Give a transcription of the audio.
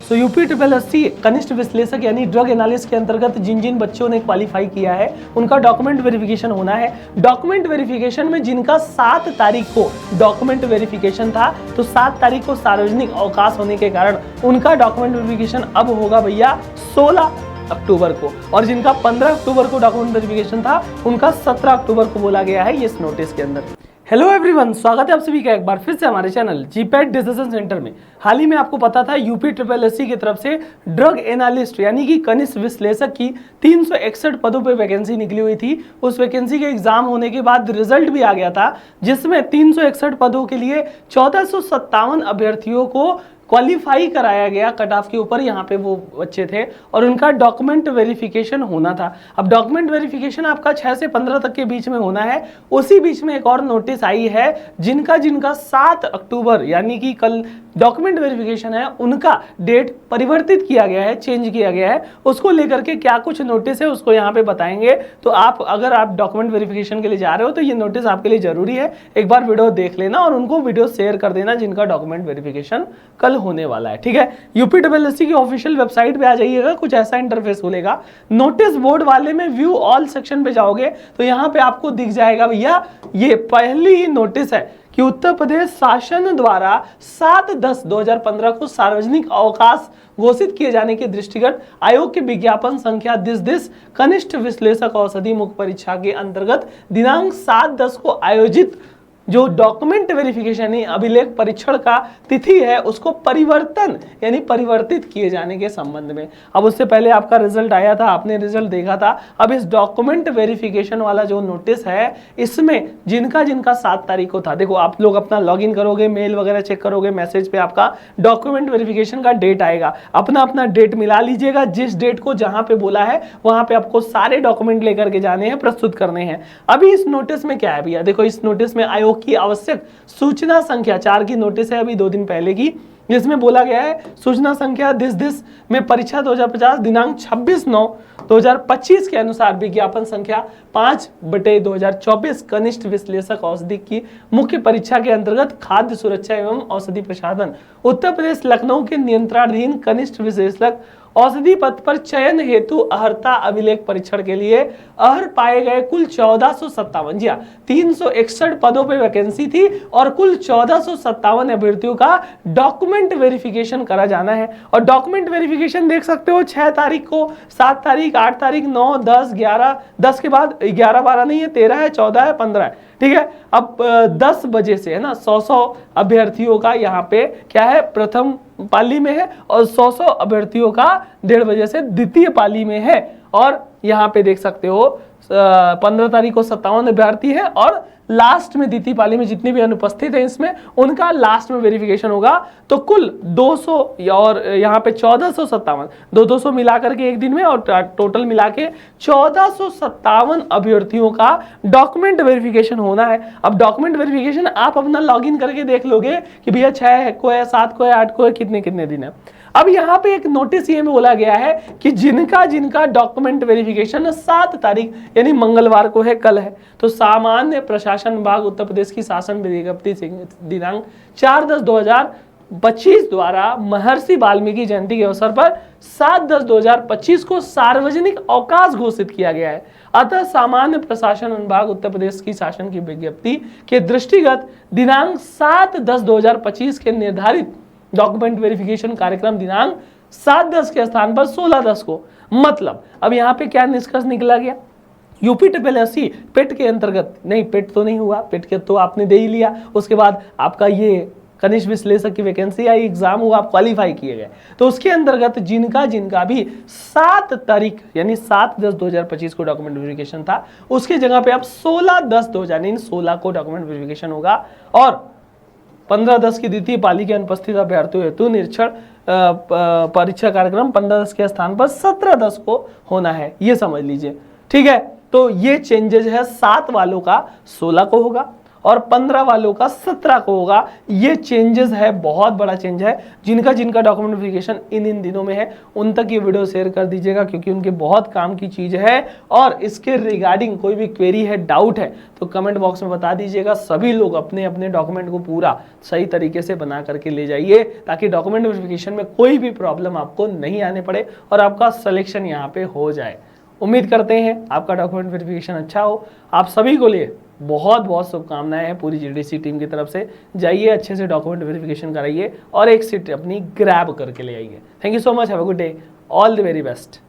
सो UP triple SC कनिष्ठ विश्लेषक यानी ड्रग एनालिस्ट के अंतर्गत जिन जिन बच्चों ने क्वालिफाई किया है उनका डॉक्यूमेंट वेरिफिकेशन होना है। डॉक्यूमेंट वेरिफिकेशन में जिनका 7 तारीख को डॉक्यूमेंट वेरिफिकेशन था, तो 7 तारीख को सार्वजनिक अवकाश होने के कारण उनका डॉक्यूमेंट वेरिफिकेशन अब होगा भैया 16 अक्टूबर को, और जिनका 15 अक्टूबर को डॉक्यूमेंट वेरिफिकेशन था उनका 17 अक्टूबर को बोला गया है इस नोटिस के अंदर। हेलो एवरीवन, स्वागत है आप सभी का एक बार फिर से हमारे चैनल जीपैट डिसीजन सेंटर में। हाल ही में आपको पता था यूपी ट्रिपल एससी की तरफ से ड्रग एनालिस्ट यानी कि कनिष्ठ विश्लेषक की 361 पदों पे वैकेंसी निकली हुई थी। उस वैकेंसी के एग्जाम होने के बाद रिजल्ट भी आ गया था, जिसमें 361 पदों के लिए 1457 अभ्यर्थियों को क्वालिफाई कराया गया कट ऑफ के ऊपर। यहाँ पे वो बच्चे थे और उनका डॉक्यूमेंट वेरिफिकेशन होना था। अब डॉक्यूमेंट वेरिफिकेशन आपका 6 से 15 तक के बीच में होना है। उसी बीच में एक और नोटिस आई है, जिनका 7 अक्टूबर यानी कि कल डॉक्यूमेंट वेरिफिकेशन है, उनका डेट परिवर्तित किया गया है, चेंज किया गया है। उसको लेकर के क्या कुछ नोटिस है उसको यहाँ पे बताएंगे। तो अगर आप डॉक्यूमेंट वेरिफिकेशन के लिए जा रहे हो तो ये नोटिस आपके लिए जरूरी है। एक बार वीडियो देख लेना और उनको वीडियो शेयर कर देना जिनका डॉक्यूमेंट वेरिफिकेशन कल होने वाला है, ठीक है। यूपी ट्रिपल एससी की ऑफिशियल वेबसाइट पे आ जाइएगा, कुछ ऐसा इंटरफेस खुलेगा। नोटिस बोर्ड वाले में व्यू ऑल सेक्शन पे जाओगे तो यहाँ पे आपको दिख जाएगा भैया, ये पहली ही नोटिस है कि उत्तर प्रदेश शासन द्वारा 7/10/2015 को सार्वजनिक अवकाश घोषित किए जाने के दृष्टिगत आयोग के विज्ञापन संख्या 10 कनिष्ठ विश्लेषक औषधि मुख्य परीक्षा के अंतर्गत दिनांक 7/10 को आयोजित जो डॉक्यूमेंट वेरिफिकेशन अभिलेख परीक्षण का तिथि है उसको परिवर्तित किए जाने के संबंध में। अब उससे पहले आपका रिजल्ट आया था, आपने रिजल्ट देखा था। अब इस डॉक्यूमेंट वेरिफिकेशन वाला जो नोटिस है, इसमें जिनका 7 तारीख को था, देखो आप लोग अपना लॉगिन करोगे, मेल वगैरह चेक करोगे, मैसेज पे आपका डॉक्यूमेंट वेरिफिकेशन का डेट आएगा। अपना डेट मिला लीजिएगा, जिस डेट को जहां पे बोला है वहां पे आपको सारे डॉक्यूमेंट लेकर के जाने हैं, प्रस्तुत करने हैं। अभी इस नोटिस में क्या है भैया, देखो इस नोटिस में आयोग की आवश्यक सूचना संख्या 4 की नोटिस है, अभी 2 दिन पहले की, जिसमें बोला गया है सूचना संख्या 10 में परीक्षा 2050 दिनांक 26/9/2025 के अनुसार विज्ञापन संख्या 5/2024 कनिष्ठ विश्लेषक औषधि की मुख्य परीक्षा के अंतर्गत खाद्य सुरक्षा एवं औषधि प्रशासन उत्तर प्रदेश लखनऊ के नियंत्रणाधीन कनिष्ठ विश्लेषक औषधि पद पर चयन हेतु अर्हता अभिलेख परीक्षण के लिए अर्ह पाए गए कुल 1457, जी 361 पदों पे वैकेंसी थी और कुल 1457 अभ्यर्थियों का डॉक्यूमेंट वेरिफिकेशन करा जाना है। और डॉक्यूमेंट वेरिफिकेशन देख सकते हो 6 तारीख को, 7 तारीख, 8 तारीख, 9, 10, 11, 10 के बाद 11, 12 नहीं है, 13 है, 14 है, 15 है, ठीक है। अब 10 बजे से है ना 100 अभ्यर्थियों का यहाँ पे क्या है, प्रथम पाली में है, और 100 अभ्यर्थियों का 1:30 बजे से द्वितीय पाली में है। और यहाँ पे देख सकते हो 15 तारीख को 57 अभ्यर्थी है और लास्ट में द्वितीय पाली में जितने भी अनुपस्थित हैं इसमें उनका लास्ट में वेरिफिकेशन होगा। तो कुल 200 और यहाँ पे 1457, 200 मिलाकर के एक दिन में, और टोटल मिला के 1457 अभ्यर्थियों का डॉक्यूमेंट वेरिफिकेशन होना है। अब डॉक्यूमेंट वेरिफिकेशन आप अपना लॉगिन करके देख लोगे कि भैया 6 को है, 7 को है, 8 को है, कितने दिन है। अब यहाँ पे एक नोटिस ये में बोला गया है कि जिनका डॉक्यूमेंट वेरिफिकेशन 7 तारीख यानी मंगलवार को है, कल है, तो सामान्य प्रशासन विभाग उत्तर प्रदेश की शासन विज्ञप्ति दिनांक 4/10/2025 द्वारा महर्षि वाल्मीकि जयंती के अवसर पर 7/10/2025 को सार्वजनिक अवकाश घोषित किया गया है। अतः सामान्य प्रशासन विभाग उत्तर प्रदेश की शासन की विज्ञप्ति के दृष्टिगत दिनांक 7/10/2025 के निर्धारित डॉक्यूमेंट वेरिफिकेशन कार्यक्रम दिनांक 7/10 के स्थान पर 16/10 को, मतलब अब यहाँ पे क्या निष्कर्ष निकला गया, यूपी ट्रिपल एससी पेट के अंतर्गत, नहीं पेट तो नहीं हुआ, पेट के तो आपने दे ही लिया, उसके बाद आपका ये कनिष्ठ विश्लेषक की वैकेंसी आई, एग्जाम हुआ, आप क्वालिफाई किए गए, तो उसके अंतर्गत जिनका भी 7 तारीख यानी 7/10/2025 को डॉक्यूमेंट वेरिफिकेशन था, उसके जगह पे अब 16/10/2016 को डॉक्यूमेंट वेरिफिकेशन होगा। और 15/10 की द्वितीय पाली के अनुपस्थित अभ्यर्थियों हेतु निरीक्षण परीक्षा कार्यक्रम 15/10 के स्थान पर 17/10 को होना है, ये समझ लीजिए, ठीक है। तो ये चेंजेस है, 7 वालों का 16 को होगा और 15 वालों का 17 को होगा। ये चेंजेस है, बहुत बड़ा चेंज है। जिनका जिनका डॉक्यूमेंट वेरिफिकेशन इन दिनों में है उन तक ये वीडियो शेयर कर दीजिएगा, क्योंकि उनके बहुत काम की चीज है। और इसके रिगार्डिंग कोई भी क्वेरी है, डाउट है, तो कमेंट बॉक्स में बता दीजिएगा। सभी लोग अपने अपने डॉक्यूमेंट को पूरा सही तरीके से बना करके ले जाइए, ताकि डॉक्यूमेंट वेरिफिकेशन में कोई भी प्रॉब्लम आपको नहीं आने पड़े और आपका सिलेक्शन यहाँ पे हो जाए। उम्मीद करते हैं आपका डॉक्यूमेंट वेरिफिकेशन अच्छा हो। आप सभी को लिए बहुत बहुत शुभकामनाएं हैं पूरी जीडीसी टीम की तरफ से। जाइए अच्छे से डॉक्यूमेंट वेरिफिकेशन कराइए और एक सीट अपनी ग्रैब करके ले आइए। Thank you so much, have a good day, all the very best.